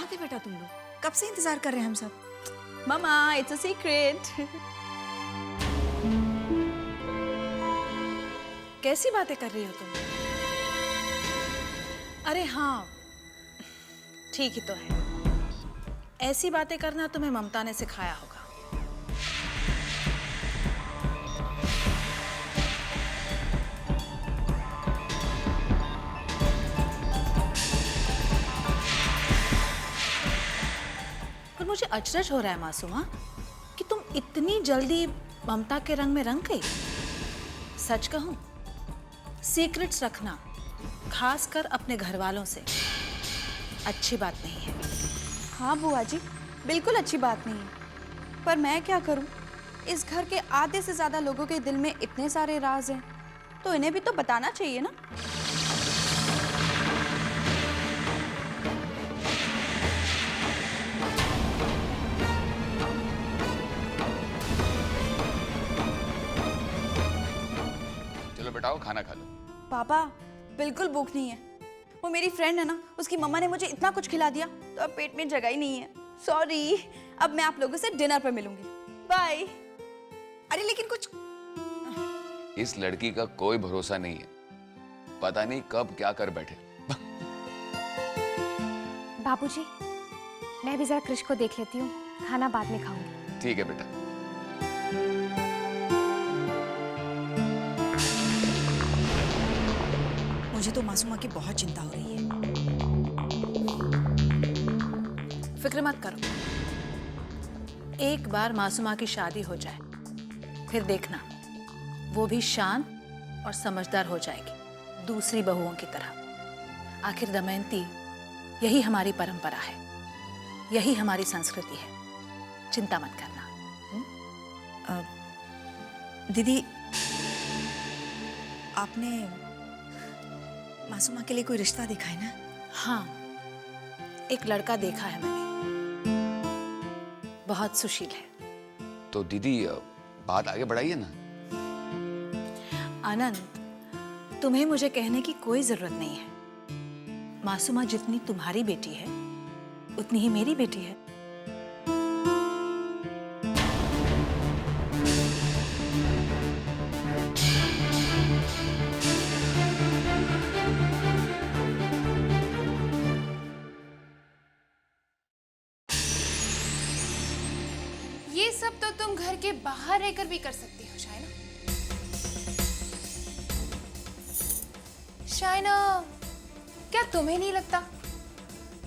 कहाँ थे बेटा तुम लोग? कब से इंतजार कर रहे हैं हम सब। Mama, it's a secret. कैसी बातें कर रही हो तुम? अरे हाँ, ठीक ही तो है। ऐसी बातें करना तुम्हें ममता ने सिखाया होगा। पर मुझे अचरज हो रहा है मासूमा कि तुम इतनी जल्दी ममता के रंग में रंग गई। सच कहूं, सीक्रेट्स रखना, खासकर अपने घर वालों से, अच्छी बात नहीं है। हाँ बुआ जी, बिल्कुल अच्छी बात नहीं है। पर मैं क्या करूं? इस घर के आधे से ज्यादा लोगों के दिल में इतने सारे राज हैं, तो इन्हें भी तो बताना चाहिए ना। चलो बेटाओ, खाना खा लो। पापा, बिल्कुल भूख नहीं है। वो मेरी फ्रेंड है ना, उसकी मम्मा ने मुझे इतना कुछ खिला दिया तो अब पेट में जगह ही नहीं है। सॉरी, अब मैं आप लोगों से डिनर पर मिलूंगी। बाय। अरे लेकिन कुछ, इस लड़की का कोई भरोसा नहीं है, पता नहीं कब क्या कर बैठे। बाबूजी, मैं भी जरा कृष को देख लेती हूँ, खाना बाद में खाऊंगी। ठीक है बेटा। मुझे तो मासूमा की बहुत चिंता हो रही है। फिक्र मत करो, एक बार मासूमा की शादी हो जाए, फिर देखना वो भी शांत और समझदार हो जाएगी, दूसरी बहुओं की तरह। आखिर दमयंती, यही हमारी परंपरा है, यही हमारी संस्कृति है। चिंता मत करना। दीदी, आपने मासूमा के लिए कोई रिश्ता देखा है ना? हाँ, एक लड़का देखा है मैंने, बहुत सुशील है। तो दीदी, बात आगे बढ़ाइए ना। आनंद, तुम्हें मुझे कहने की कोई जरूरत नहीं है। मासूमा जितनी तुम्हारी बेटी है, उतनी ही मेरी बेटी है। ये सब तो तुम घर के बाहर रहकर भी कर सकती हो शायना। शायना, क्या तुम्हें नहीं लगता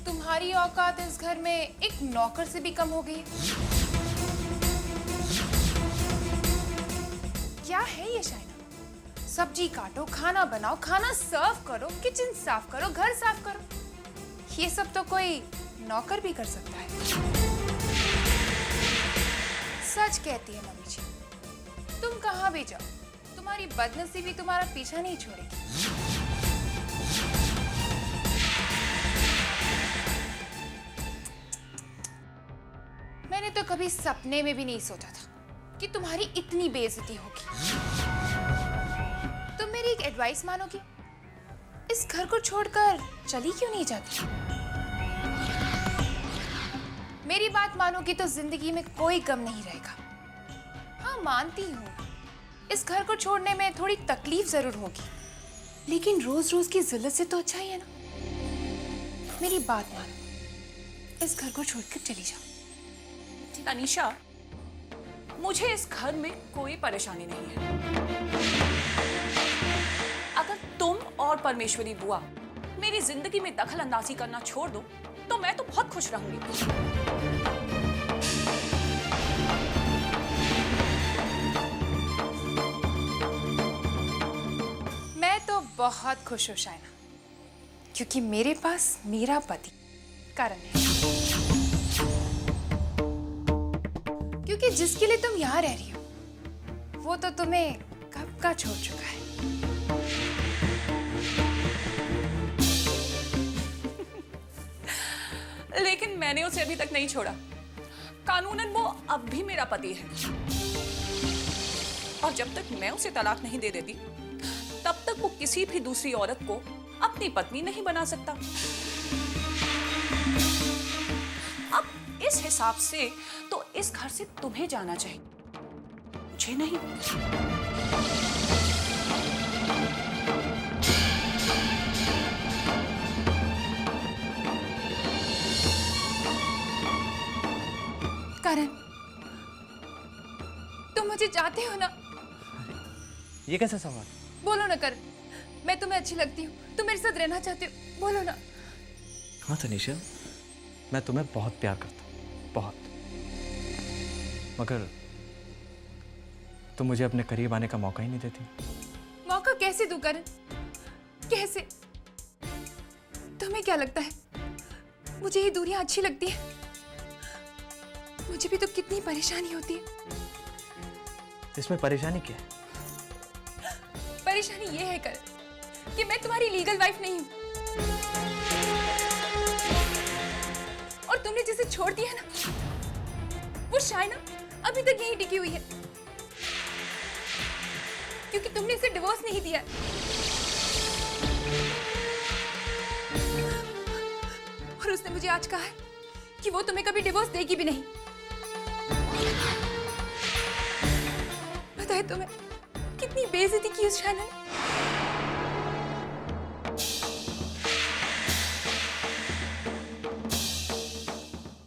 तुम्हारी औकात इस घर में एक नौकर से भी कम हो गई है? क्या है ये शायना? सब्जी काटो, खाना बनाओ, खाना सर्व करो, किचन साफ करो, घर साफ करो। ये सब तो कोई नौकर भी कर सकता है। सच कहती है मम्मी जी, तुम कहाँ भी जाओ, तुम्हारी बदनसीबी तुम्हारा पीछा नहीं छोड़ेगी। मैंने तो कभी सपने में भी नहीं सोचा था कि तुम्हारी इतनी बेइज्जती होगी। तुम मेरी एक एडवाइस मानोगी? इस घर को छोड़कर चली क्यों नहीं जाती? मेरी बात मानोगी तो जिंदगी में कोई गम नहीं रहेगा। हाँ, मानती हूँ इस घर को छोड़ने में थोड़ी तकलीफ जरूर होगी, लेकिन रोज रोज की जिल्लत से तो अच्छा ही है ना। मेरी बात मानो, इस घर को छोड़कर चली जाओ। तनीषा, मुझे इस घर में कोई परेशानी नहीं है। अगर तुम और परमेश्वरी बुआ मेरी जिंदगी में दखल अंदाजी करना छोड़ दो तो मैं तो बहुत खुश रहूंगी। मैं तो बहुत खुश हूँ शायना, क्योंकि मेरे पास मेरा पति करण है। क्योंकि जिसके लिए तुम यहाँ रह रही हो वो तो तुम्हें कब का छोड़ चुका है। लेकिन मैंने उसे अभी तक नहीं छोड़ा। कानूनन वो अब भी मेरा पति है, और जब तक मैं उसे तलाक नहीं दे देती तब तक वो किसी भी दूसरी औरत को अपनी पत्नी नहीं बना सकता। अब इस हिसाब से तो इस घर से तुम्हें जाना चाहिए, मुझे नहीं। करण, तुम मुझे चाहते हो ना? ये कैसा सवाल? बोलो ना करण, मैं तुम्हें अच्छी लगती हूँ, तुम मेरे साथ रहना चाहते हो, बोलो ना। हाँ तनीषा, मैं तुम्हें बहुत प्यार करता हूँ, बहुत। मगर तुम मुझे अपने करीब आने का मौका ही नहीं देती। मौका कैसे दूं करण, कैसे? तुम्हें क्या लगता है मुझे ये दूरियां अच्छी लगती है? मुझे भी तो कितनी परेशानी होती है। इसमें परेशानी क्या है? परेशानी ये है करण कि मैं तुम्हारी लीगल वाइफ नहीं हूं, और तुमने जिसे छोड़ दिया ना, वो शायना अभी तक यहीं टिकी हुई है, क्योंकि तुमने इसे डिवोर्स नहीं दिया। और उसने मुझे आज कहा है कि वो तुम्हें कभी डिवोर्स देगी भी नहीं। बताए तुम्हें कितनी बेइज्जती की उस शायना ने।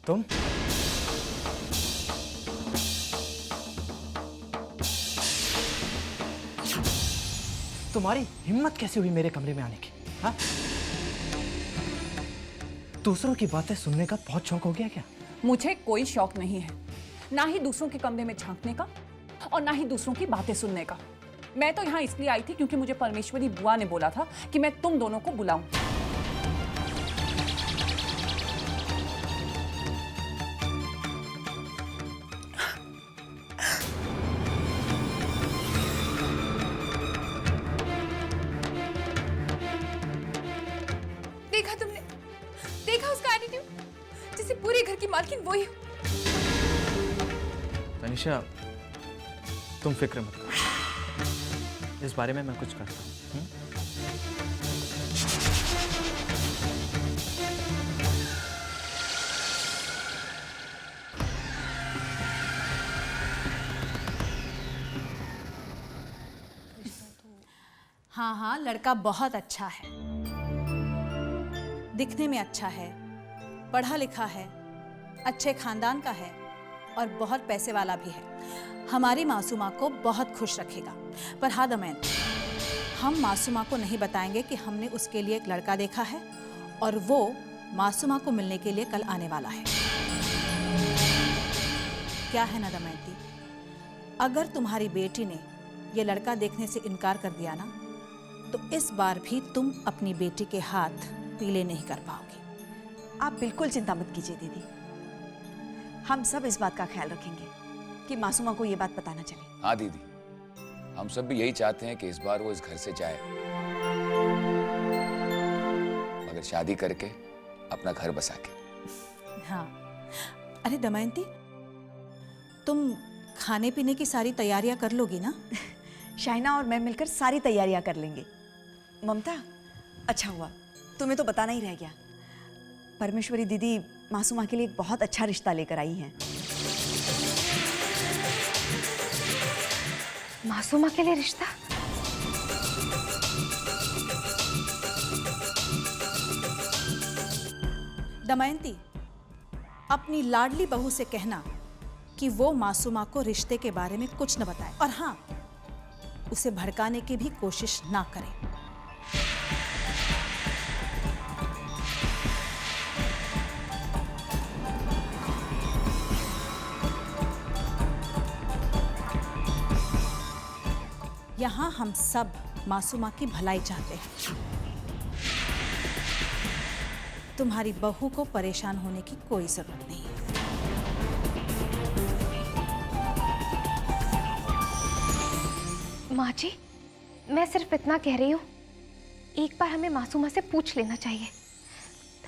तुम? तुम्हारी हिम्मत कैसे हुई मेरे कमरे में आने की? हाँ? दूसरों की बातें सुनने का बहुत शौक हो गया क्या? मुझे कोई शौक नहीं है, ना ही दूसरों के कमरे में झांकने का और ना ही दूसरों की बातें सुनने का। मैं तो यहाँ इसलिए आई थी क्योंकि मुझे परमेश्वरी बुआ ने बोला था कि मैं तुम दोनों को बुलाऊं। देखा तुमने, देखा उसका एटीट्यूड, जैसे पूरे घर की मालकिन वही हो। तनीषा, तुम फिक्र मत करो, इस बारे में मैं कुछ करता हूँ। हाँ हाँ, लड़का बहुत अच्छा है, दिखने में अच्छा है, पढ़ा लिखा है, अच्छे खानदान का है और बहुत पैसे वाला भी है। हमारी मासूमा को बहुत खुश रखेगा। पर हाँ दमयंती, हम मासूमा को नहीं बताएंगे कि हमने उसके लिए एक लड़का देखा है और वो मासूमा को मिलने के लिए कल आने वाला है। क्या है ना दमयंती, अगर तुम्हारी बेटी ने ये लड़का देखने से इनकार कर दिया ना, तो इस बार भी तुम अपनी बेटी के हाथ पीले नहीं कर पाओगे। आप बिल्कुल चिंता मत कीजिए दीदी, हम सब इस बात का ख्याल रखेंगे कि मासूमा को ये बात पता ना चले। हाँ दीदी, हम सब भी यही चाहते हैं कि इस बार वो इस घर से जाए, मगर शादी करके अपना घर बसा के। हाँ, अरे दमयंती, तुम खाने पीने की सारी तैयारियां कर लोगी ना? शाइना और मैं मिलकर सारी तैयारियां कर लेंगे। ममता, अच्छा हुआ तुम्हें तो बताना ही रह गया, परमेश्वरी दीदी मासूमा के लिए एक बहुत अच्छा रिश्ता लेकर आई हैं। मासूमा के लिए रिश्ता? दमयंती, अपनी लाडली बहू से कहना कि वो मासूमा को रिश्ते के बारे में कुछ न बताए, और हाँ, उसे भड़काने की भी कोशिश ना करे। यहाँ हम सब मासूमा की भलाई चाहते हैं। तुम्हारी बहू को परेशान होने की कोई जरूरत नहीं है। माँ जी, मैं सिर्फ इतना कह रही हूँ, एक बार हमें मासूमा से पूछ लेना चाहिए।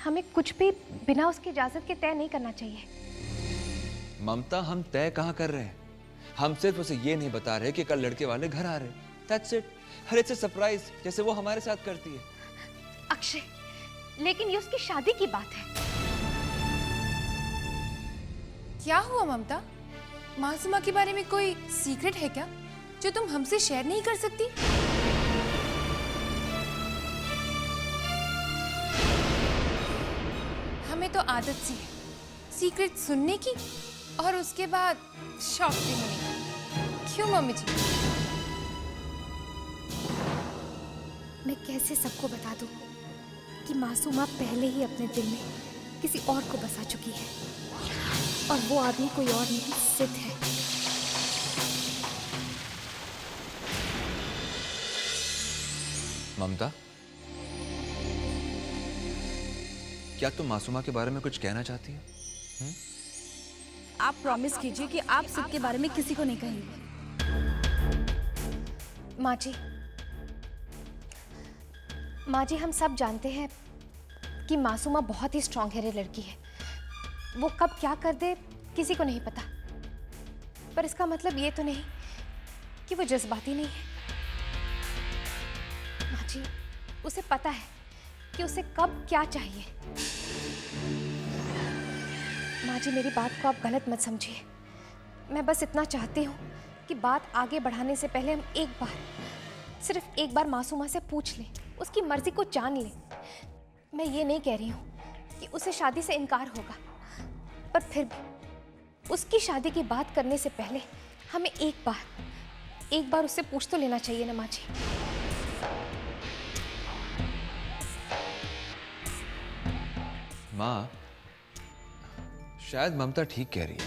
हमें कुछ भी बिना उसकी इजाजत के तय नहीं करना चाहिए। ममता, हम तय कहाँ कर रहे हैं? हम सिर्फ उसे ये नहीं बता रहे कि कल लड़के वाले घर आ रहे हैं। That's it. Her it's a surprise, जैसे वो हमारे साथ करती है। अक्षय, लेकिन ये उसकी शादी की बात है। क्या हुआ ममता? मासूमा के बारे में कोई सीक्रेट है क्या जो तुम हमसे शेयर नहीं कर सकती? हमें तो आदत सी है सीक्रेट सुनने की और उसके बाद शॉक भी होने की। क्यों मम्मी जी? मैं कैसे सबको बता दूं कि मासूमा पहले ही अपने दिल में किसी और को बसा चुकी है और वो आदमी कोई और नहीं सिद्ध है। ममता, क्या तुम मासूमा के बारे में कुछ कहना चाहती हो? आप प्रॉमिस कीजिए कि आप सिद्ध के बारे में किसी को नहीं कहेंगे। माँ जी हम सब जानते हैं कि मासूमा बहुत ही स्ट्रॉन्ग हेडेड लड़की है। वो कब क्या कर दे किसी को नहीं पता, पर इसका मतलब ये तो नहीं कि वो जज्बाती नहीं है। माँ जी उसे पता है कि उसे कब क्या चाहिए। माँ जी मेरी बात को आप गलत मत समझिए। मैं बस इतना चाहती हूँ कि बात आगे बढ़ाने से पहले हम एक बार, सिर्फ एक बार मासूमा से पूछ लें, उसकी मर्जी को जान लें। मैं ये नहीं कह रही हूँ कि उसे शादी से इनकार होगा, पर फिर भी उसकी शादी की बात करने से पहले हमें एक बार उससे पूछ तो लेना चाहिए ना माँ जी। माँ, शायद ममता ठीक कह रही है।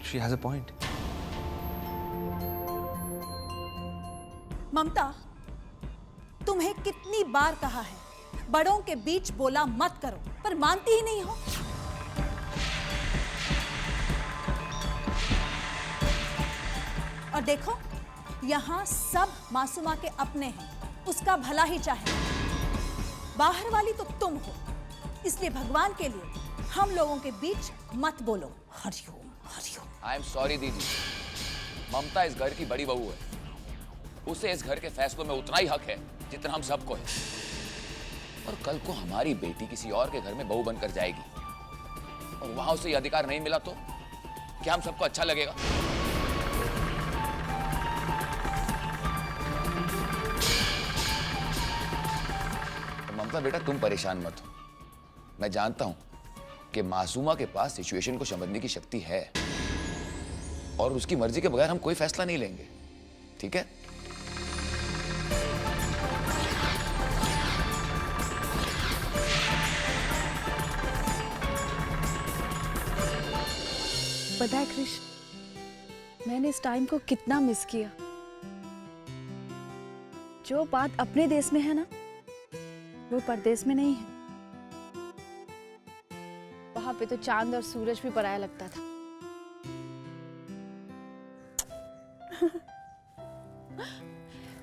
She has a point. ममता, तुम्हें कितनी बार कहा है बड़ों के बीच बोला मत करो, पर मानती ही नहीं हो। और देखो, यहाँ सब मासूमा के अपने हैं, उसका भला ही चाहे। बाहर वाली तो तुम हो, इसलिए भगवान के लिए हम लोगों के बीच मत बोलो। Hariom Hariom. I am sorry दीदी, ममता इस घर की बड़ी बहू है। उसे इस घर के फैसलों में उतना ही हक है जितना हम सबको है। और कल को हमारी बेटी किसी और के घर में बहू बनकर जाएगी और वहां उसे यह अधिकार नहीं मिला तो क्या हम सबको अच्छा लगेगा? तो ममता बेटा, तुम परेशान मत हो। मैं जानता हूं कि मासूमा के पास सिचुएशन को समझने की शक्ति है और उसकी मर्जी के बगैर हम कोई फैसला नहीं लेंगे, ठीक है? पता है कृष, मैंने इस टाइम को कितना मिस किया। जो बात अपने देश में है ना, वो परदेश में नहीं है। वहां पे तो चांद और सूरज भी पराया लगता था।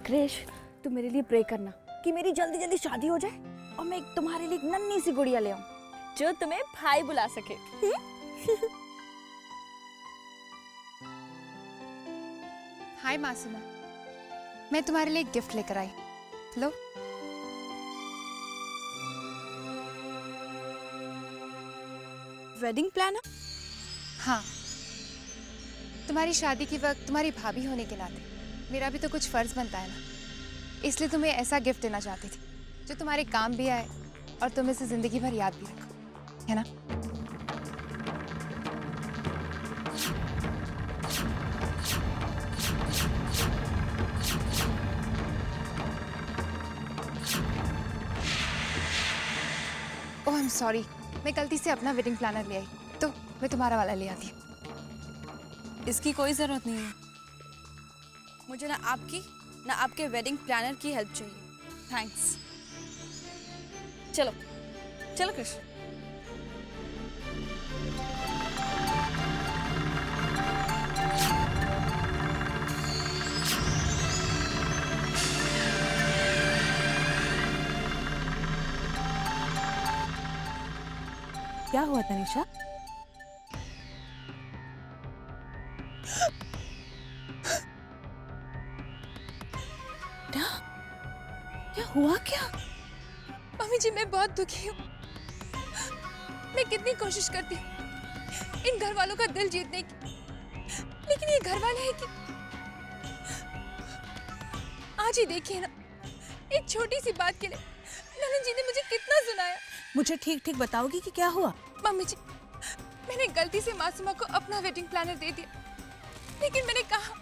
कृष, तू मेरे लिए प्रे करना कि मेरी जल्दी जल्दी शादी हो जाए और मैं तुम्हारे लिए एक नन्ही सी गुड़िया ले आऊं जो तुम्हें भाई बुला सके। हाय मासूमा, मैं तुम्हारे लिए एक गिफ्ट लेकर आई। लो। Wedding planner? हाँ, तुम्हारी शादी के वक्त तुम्हारी भाभी होने के नाते मेरा भी तो कुछ फर्ज बनता है ना, इसलिए तुम्हें ऐसा गिफ्ट देना चाहती थी जो तुम्हारे काम भी आए और तुम इसे जिंदगी भर याद भी रखो, है ना? ओह आई एम सॉरी, मैं गलती से अपना वेडिंग प्लानर ले आई, तो मैं तुम्हारा वाला ले आती। इसकी कोई जरूरत नहीं है। मुझे ना आपकी ना आपके वेडिंग प्लानर की हेल्प चाहिए। थैंक्स। चलो चलो कृष्ण। क्या हुआ तनिषा? क्या हुआ क्या? मम्मी जी, मैं बहुत दुखी हूँ। मैं कितनी कोशिश करती हूँ इन घर वालों का दिल जीतने की, लेकिन ये घर वाले हैं कि आज ही देखिए ना, एक छोटी सी बात के लिए ननद जी ने मुझे कितना सुनाया। मुझे ठीक ठीक बताओगी कि क्या हुआ? मम्मी जी, मैंने गलती से मासूमा को अपना वेडिंग प्लानर दे दिया, लेकिन मैंने कहा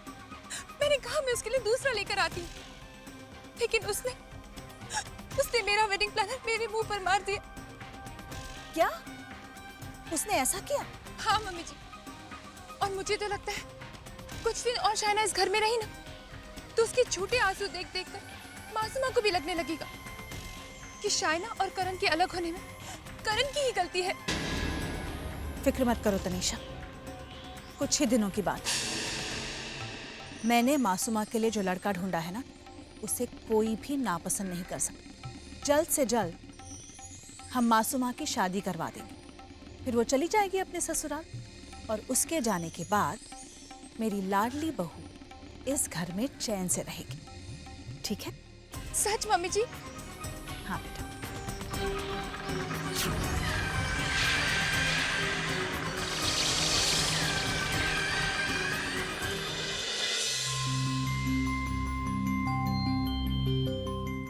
मैं उसके लिए दूसरा लेकर आती हूँ, लेकिन उसने मेरा वेडिंग प्लानर मेरे मुंह पर मार दिया। क्या? उसने ऐसा किया? हाँ मम्मी जी, और मुझे तो लगता है कुछ दिन और शायना इस घर में रही ना, तो उसके छोटे आंसू देख देख कर मासूमा को भी लगने लगेगा कि शायना और करण के अलग होने में करण की ही गलती है। फिक्र मत करो तनीषा, कुछ ही दिनों की बात। मैंने मासूमा के लिए जो लड़का ढूंढा है ना, उसे कोई भी नापसंद नहीं कर सकता। जल्द से जल्द हम मासूमा की शादी करवा देंगे, फिर वो चली जाएगी अपने ससुराल, और उसके जाने के बाद मेरी लाडली बहू इस घर में चैन से रहेगी। ठीक है? सच मम्मी जी? हाँ बेटा।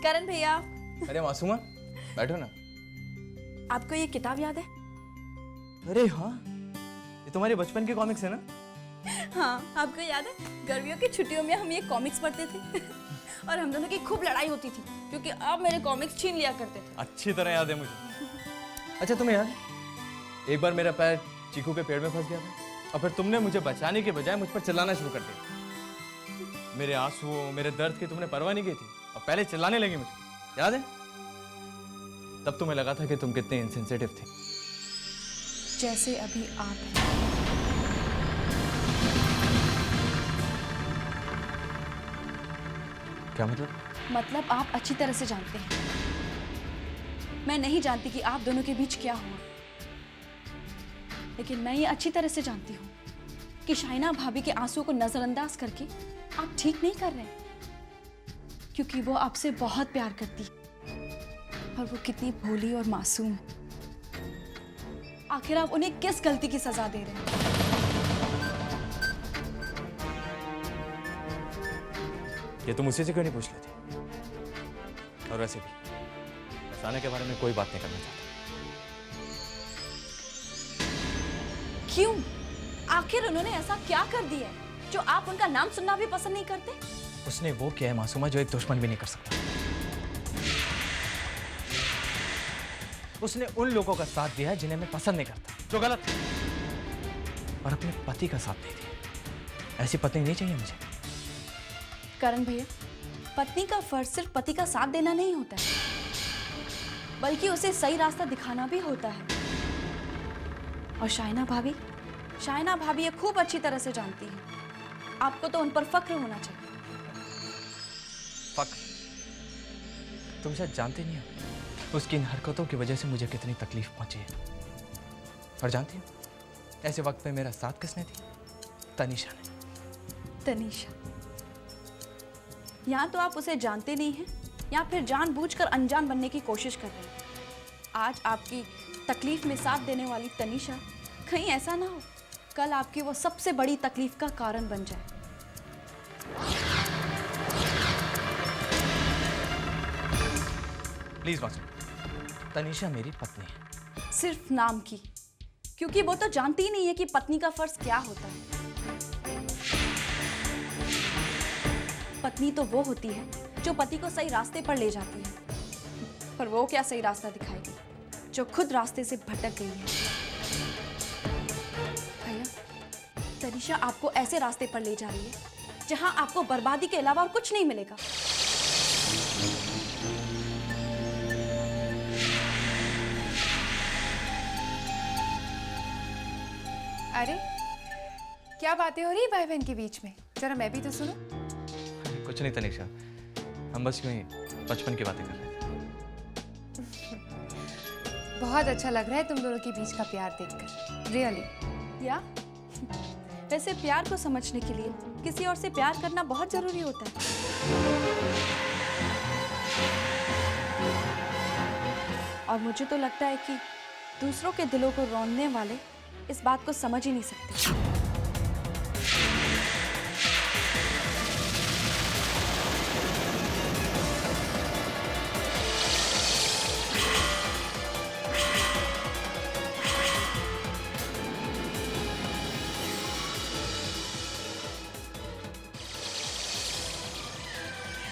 करण भैया, अरे मासूमा, बैठो ना। आपको ये किताब याद है? अरे हाँ, ये तुम्हारे बचपन के कॉमिक्स है ना? हाँ, आपको याद है गर्मियों की छुट्टियों में हम ये कॉमिक्स पढ़ते थे और हम दोनों की खूब लड़ाई होती थी क्योंकि आप मेरे कॉमिक्स छीन लिया करते थे। अच्छी तरह याद है मुझे। अच्छा तुम्हें याद, एक बार मेरा पैर चीकू के पेड़ में फंस गया था और फिर तुमने मुझे बचाने के बजाय मुझ पर चिल्लाना शुरू कर दिया। मेरे आंसुओं, मेरे दर्द की तुमने परवाह नहीं की थी और पहले चिल्लाने लगी मुझे, याद है? तब तुम्हें लगा था कि तुम कितने इनसेंसिटिव थे। जैसे अभी आप हैं। क्या मतलब? मतलब आप अच्छी तरह से जानते हैं। मैं नहीं जानती कि आप दोनों के बीच क्या हुआ, लेकिन मैं ये अच्छी तरह से जानती हूँ कि शाइना भाभी के आंसुओं को नजरअंदाज करके आप ठीक नहीं कर रहे हैं, क्योंकि वो आपसे बहुत प्यार करती है और वो कितनी भोली और मासूम है। आखिर आप उन्हें किस गलती की सजा दे रहे हैं? ये तुम उसी से क्यों नहीं पूछ लेती? और वैसे भी फसाने के बारे में कोई बात नहीं करना चाहता। क्यों? आखिर उन्होंने ऐसा क्या कर दिया है जो आप उनका नाम सुनना भी पसंद नहीं करते? उसने वो किया है मासूमा जो एक दुश्मन भी नहीं कर सकता। उसने उन लोगों का साथ दिया है जिन्हें मैं पसंद नहीं करता, जो गलत है, और अपने पति का साथ नहीं दिया। ऐसी पत्नी नहीं चाहिए मुझे। करण भैया, पत्नी का फर्ज सिर्फ पति का साथ देना नहीं होता है, बल्कि उसे सही रास्ता दिखाना भी होता है। और शाइना भाभी ये खूब अच्छी तरह से जानती है। आपको तो उन पर फक्र होना चाहिए। फक्र? तुम शायद जानते नहीं हो उसकी इन हरकतों की वजह से मुझे कितनी तकलीफ पहुंची है। और जानती हो ऐसे वक्त पे मेरा साथ किसने दी? तनीषा ने। तनीषा? या तो आप उसे जानते नहीं हैं या फिर जानबूझकर अनजान बनने की कोशिश कर रहे हैं। आज आपकी तकलीफ में साथ देने वाली तनीषा कहीं ऐसा ना हो कल आपकी वो सबसे बड़ी तकलीफ का कारण बन जाए। प्लीज मासूम, तनीषा मेरी पत्नी है। सिर्फ नाम की, क्योंकि वो तो जानती ही नहीं है कि पत्नी का फर्ज क्या होता है। पत्नी तो वो होती है जो पति को सही रास्ते पर ले जाती है, पर वो क्या सही रास्ता दिखाएगी जो खुद रास्ते से भटक गई है। भैया, तनीषा आपको ऐसे रास्ते पर ले जा रही है जहां आपको बर्बादी के अलावा और कुछ नहीं मिलेगा। अरे क्या बातें हो रही है भाई बहन के बीच में? जरा मैं भी तो सुनो। कुछ नहीं तनीषा, हम बस यूं ही बचपन की बातें कर रहे थे। बहुत अच्छा लग रहा है तुम दोनों के बीच का प्यार देखकर, रियली। या वैसे प्यार को समझने के लिए किसी और से प्यार करना बहुत जरूरी होता है। और मुझे तो लगता है कि दूसरों के दिलों को रौंदने वाले इस बात को समझ ही नहीं सकती।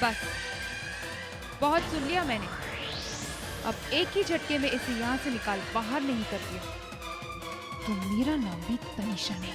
बस बहुत सुन लिया मैंने। अब एक ही झटके में इसे यहाँ से निकाल बाहर नहीं कर दिया तो मेरा नाम भी तनीषा नहीं।